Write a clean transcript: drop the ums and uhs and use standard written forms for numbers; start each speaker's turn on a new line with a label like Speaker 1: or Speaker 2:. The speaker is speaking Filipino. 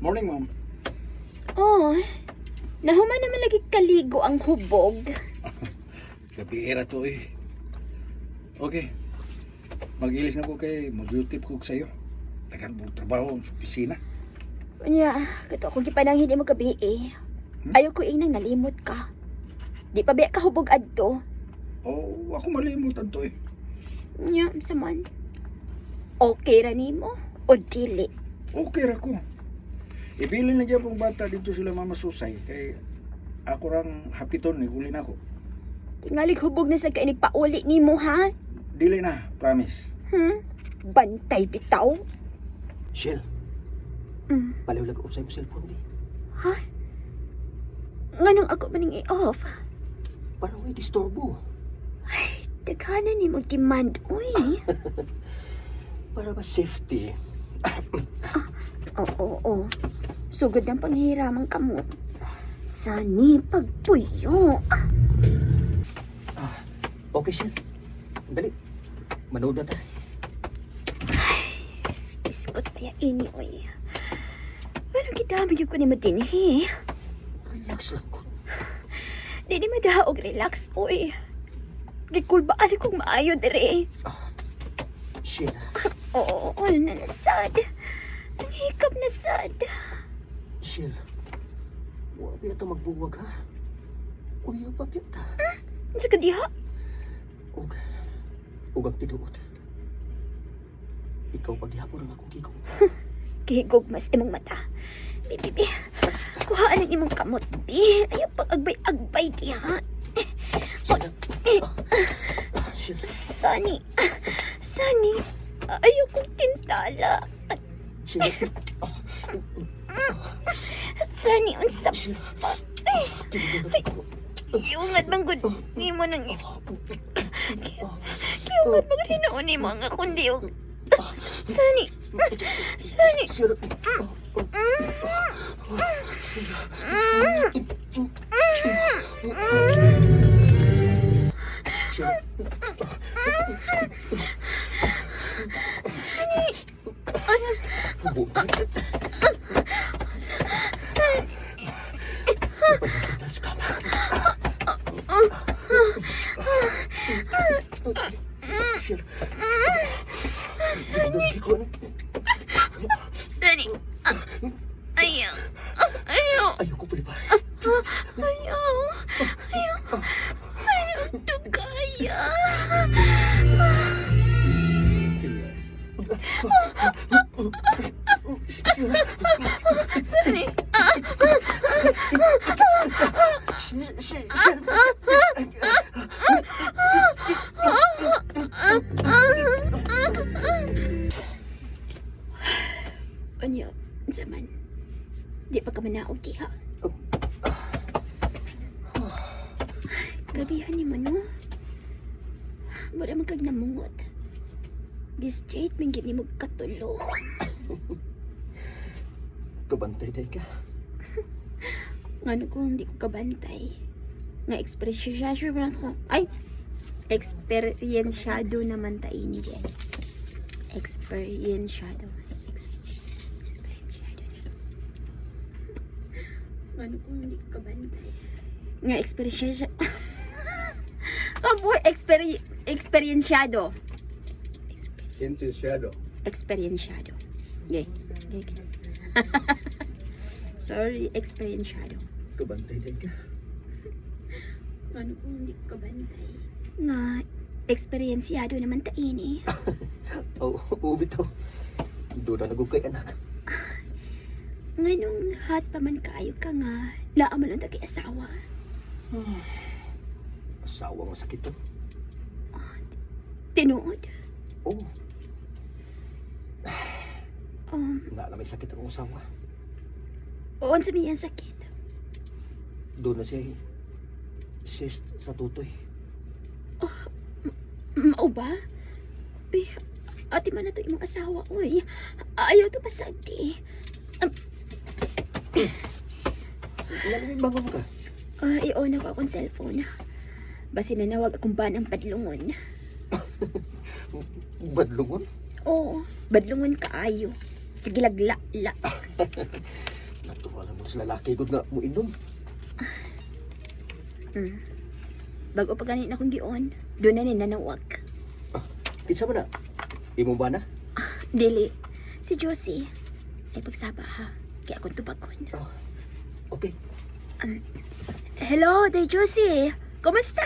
Speaker 1: Morning, ma'am.
Speaker 2: Oh, nahuman naman lagi kaligo ang hubog.
Speaker 1: Gabiira to eh. Okay. Mag-ilis na ko kay mag-YouTube ko sa'yo. Tagan po trabaho sa opisina.
Speaker 2: Unya, kato ako gipananghin mo gabi eh. Ayaw ko inang nalimot ka. Di pa biya ka hubog adto.
Speaker 1: Oh, ako malimutan to eh.
Speaker 2: Unya, saman. Okay ra nimo o dili?
Speaker 1: Okay ra ko. Ibilin na dyan pong bata dito sila mama susay. Kay ako rang hapiton, igulin ako.
Speaker 2: Tingalig hubog na sa kaini pauli nimo ha?
Speaker 1: Dili na, promise.
Speaker 2: Bantay bitaw.
Speaker 3: Shell, paliwlag ko sa cellphone di.
Speaker 2: Ha? Nganong ako maning i-off?
Speaker 3: Para may disturbo.
Speaker 2: Ay, daghanan ni mo demand, uy.
Speaker 3: Para ba safety?
Speaker 2: Oo. Sugod ng panghiramang kamot. Sani pagpuyo.
Speaker 3: Okay, Shell. Dali. Manood na tayo.
Speaker 2: Iskot pa ya ini, uy. Anong kitami yung ko ni madinhi?
Speaker 3: Relax lang ko.
Speaker 2: Di madaog relax, uy. Gikulbaan kong maayo dire.
Speaker 3: Shell,
Speaker 2: Oo, all na nasad. Ang hikap na sad.
Speaker 3: Shell. Huwag biya ito magbuwag, ha? Uyo pa biya ta.
Speaker 2: Sa kadiha?
Speaker 3: Ugag tinuod. Ikaw paghihapon ang akong kikong.
Speaker 2: Kihigog mas imong mata. Bibi, kuhaan ang imong kamot, bi. Ayaw pag-agbay-agbay diha.
Speaker 3: Shell.
Speaker 2: Sani, ayaw kong tintala.
Speaker 3: Shell.
Speaker 2: Sani, unsa
Speaker 3: Shell.
Speaker 2: pa. Iungat bang good ni mo nang Iungat bang rinoon ni mo nga kundi Sani.
Speaker 3: Shell.
Speaker 2: Sani. Ayaw.
Speaker 3: Ayaw ko pala ba?
Speaker 2: Ayaw to kaya. Sani. Ano, zaman. Di pa ka manaog diha. Gabihan ni mo, no? Wala magkag namungot. Di-straight man gini mo katulo.
Speaker 3: Kabantay day ka.
Speaker 2: Ngano kung di ko kabantay. Nga ekspresyosyado man ako. Ay! Experiensyado naman tayo ni Jen. Experiensyado. Ngano kung di ko kabantay. Nga ekspresyosyado. Kaboy, experiensyado.
Speaker 1: Intensyado.
Speaker 2: Experiensyado. Okay. Sorry, experiensyado.
Speaker 3: Kabantay day ka.
Speaker 2: Ano kung hindi ko kabantay? Nga, experiensyado naman tain eh.
Speaker 3: Ubi to. Doon na nagugay anak.
Speaker 2: Nganong hot pa man kayo ka nga, laan mo lang tagay asawa.
Speaker 3: Asawa mo sakit to.
Speaker 2: Tinuod.
Speaker 3: Oo. Nga na may sakit akong asawa.
Speaker 2: Oo, sa may sakit.
Speaker 3: Doon na siya cyst sa tutoy.
Speaker 2: Mao ba? Ati man na to imong asawa, uy. Ayaw to pasagdi.
Speaker 3: Ilan may bangon ka?
Speaker 2: I-on ako akong cellphone. Basi nanawag akong banang padlungon.
Speaker 3: Badlungon?
Speaker 2: Oo, badlungon kaayo. Sige lagla.
Speaker 3: Natuwa naman sa lalaki gud nga mo inom.
Speaker 2: Bago pa ganit na kong gion, doon na ni nanawag.
Speaker 3: Kinsa man na? Imo ba na?
Speaker 2: Dili, si Josie. Ay pagsaba ha, kaya akong tubagon.
Speaker 3: Okay.
Speaker 2: Hello, Day Josie. Kumusta?